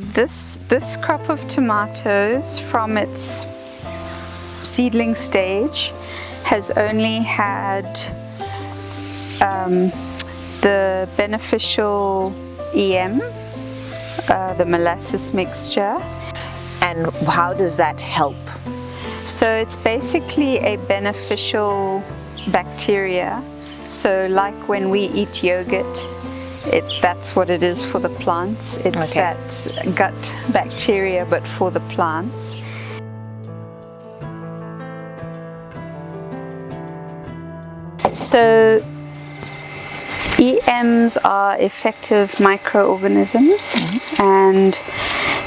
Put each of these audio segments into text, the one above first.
This crop of tomatoes from its seedling stage has only had the beneficial EM, the molasses mixture. And how does that help? So it's basically a beneficial bacteria. So like when we eat yogurt, that's what it is for the plants. It's that gut bacteria, but for the plants. So EMs are effective microorganisms, and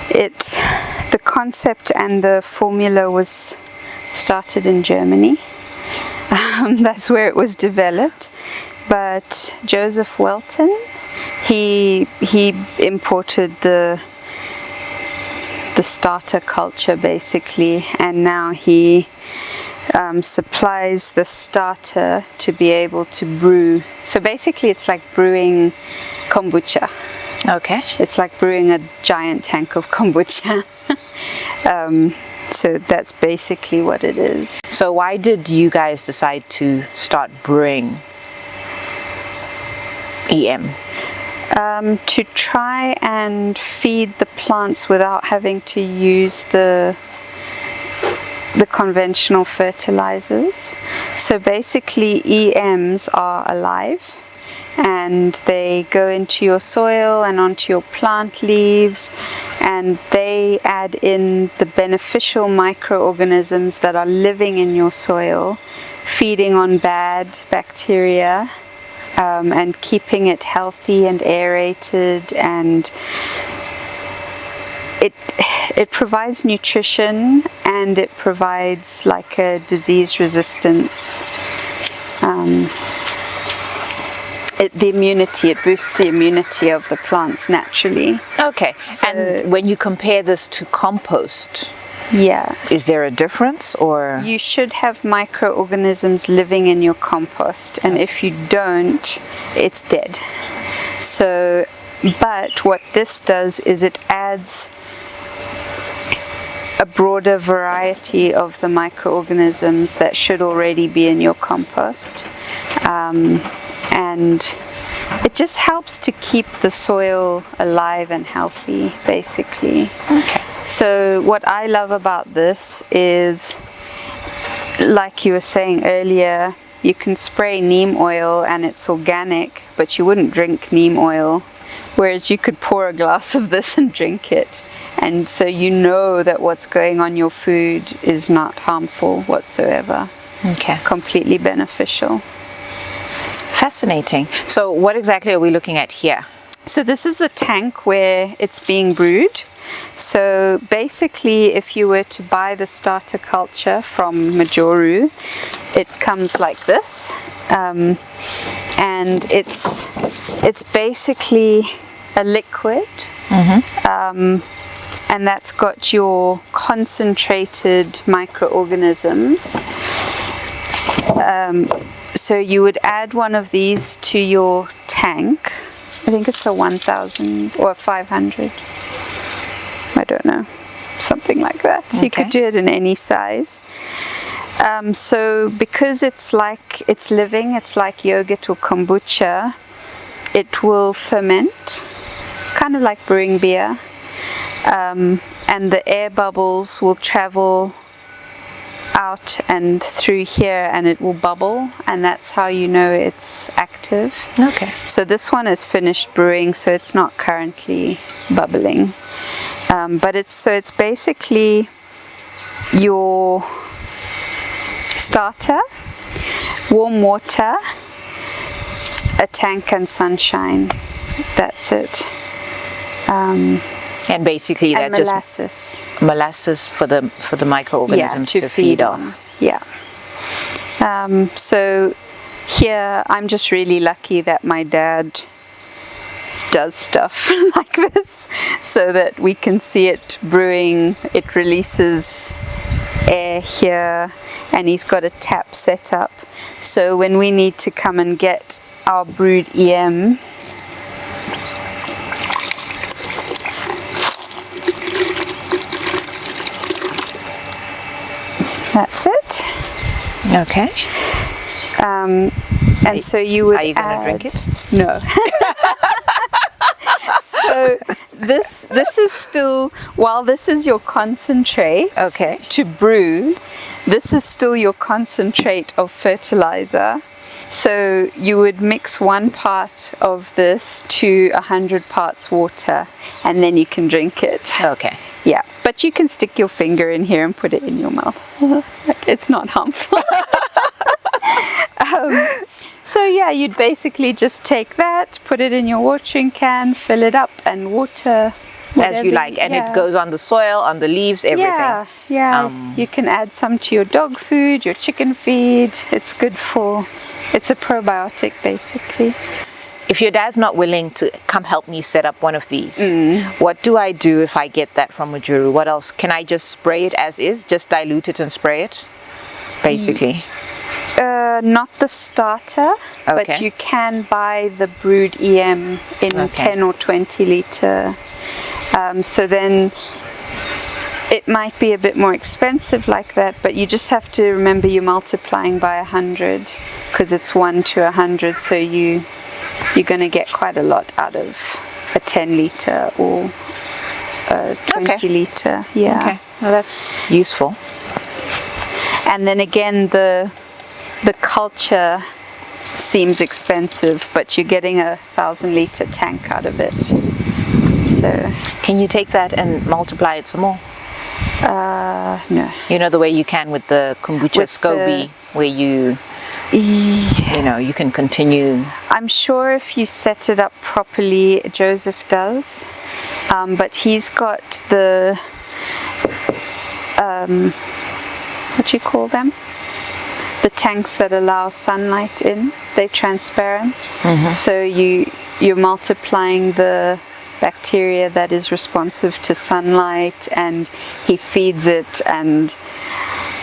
the concept and the formula was started in Germany. That's where it was developed. But Joseph Welton, he imported the starter culture basically, and now he supplies the starter to be able to brew. So basically it's like brewing kombucha. Okay. It's like brewing a giant tank of kombucha. So that's basically what it is. So why did you guys decide to start brewing EM? To try and feed the plants without having to use the conventional fertilizers. So basically EMs are alive and they go into your soil and onto your plant leaves, and they add in the beneficial microorganisms that are living in your soil, feeding on bad bacteria, and keeping it healthy and aerated, and it provides nutrition, and it provides like a disease resistance, the immunity, it boosts the immunity of the plants naturally. Okay, So, and when you compare this to compost, yeah, is there a difference, or? you should have microorganisms living in your compost, and if you don't, it's dead. So, but what this does is it adds a broader variety of the microorganisms that should already be in your compost, and it just helps to keep the soil alive and healthy, basically. Okay. So what I love about this is, like you were saying earlier, you can spray neem oil and it's organic, but you wouldn't drink neem oil, whereas you could pour a glass of this and drink it. And so you know that what's going on your food is not harmful whatsoever. Okay. Completely beneficial. Fascinating. So what exactly are we looking at here? So this is the tank where it's being brewed. So basically, if you were to buy the starter culture from Majoru, it comes like this, and it's basically a liquid, and that's got your concentrated microorganisms. So you would add one of these to your tank. I think it's a 1000 or 500. I don't know, something like that. Okay. You could do it in any size. So because it's living, it's like yogurt or kombucha, it will ferment, kind of like brewing beer, and the air bubbles will travel out and through here, and it will bubble, and that's how you know it's active. Okay. So this one is finished brewing, so it's not currently bubbling. But it's basically your starter, warm water, a tank, and sunshine. That's it. And basically and that molasses. just molasses for the microorganisms to feed on. Yeah. So here I'm just really lucky that my dad does stuff like this, so that we can see it brewing. It releases air here, and he's got a tap set up, so when we need to come and get our brewed EM, Okay. And so you would Are you gonna add, drink it? No. So this is still, while this is your concentrate Okay. to brew, this is still your concentrate of fertilizer. So you would mix 1 part of this to 100 parts water, and then you can drink it. Okay. Yeah, but you can stick your finger in here and put it in your mouth. It's not harmful. So yeah, you'd basically just take that, put it in your watering can, fill it up, and water As you like, and it goes on the soil, on the leaves, everything. Yeah. You can add some to your dog food, your chicken feed. It's good for, it's a probiotic basically. If your dad's not willing to come help me set up one of these, what do I do if I get that from Majoru? What else? Can I just spray it as is? Just dilute it and spray it? Basically. Not the starter, Okay. but you can buy the brewed EM in 10 or 20 litre. So then it might be a bit more expensive like that, but you just have to remember you're multiplying by 100 because it's 1 to 100, so you're going to get quite a lot out of a 10 litre or a 20 litre. Yeah. Okay. Well, that's useful. And then again, the culture seems expensive, but you're getting a 1,000 litre tank out of it. So Can you take that and multiply it some more? no. You know the way you can with the kombucha With SCOBY, where you know, you can continue. I'm sure if you set it up properly, Joseph does, but he's got the what do you call them? The tanks that allow sunlight in. They're transparent, so you're multiplying the bacteria that is responsive to sunlight, and he feeds it, and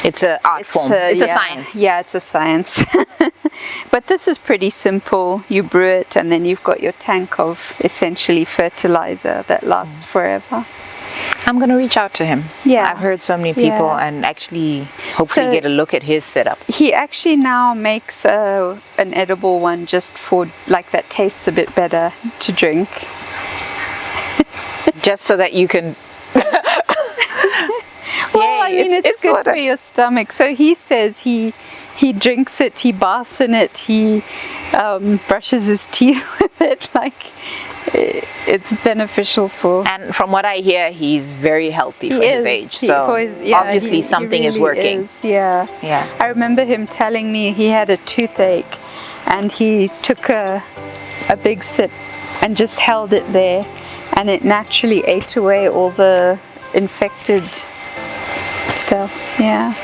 It's an art form. It's a science. Yeah, it's a science. But this is pretty simple. You brew it, and then you've got your tank of essentially fertilizer that lasts forever. I'm going to reach out to him. Yeah. I've heard so many people, Yeah. and actually hopefully So- get a look at his setup. He actually now makes an edible one just for, like, that tastes a bit better to drink. Just so that you can... Well, I mean, it's good sorta- for your stomach. So he says he drinks it, he baths in it, he brushes his teeth with it. Like, it's beneficial for... And from what I hear, he's very healthy for his age. So obviously he something is really working. is, yeah. Yeah. I remember him telling me he had a toothache, and he took a big sip and just held it there, and it naturally ate away all the infected stuff. Yeah.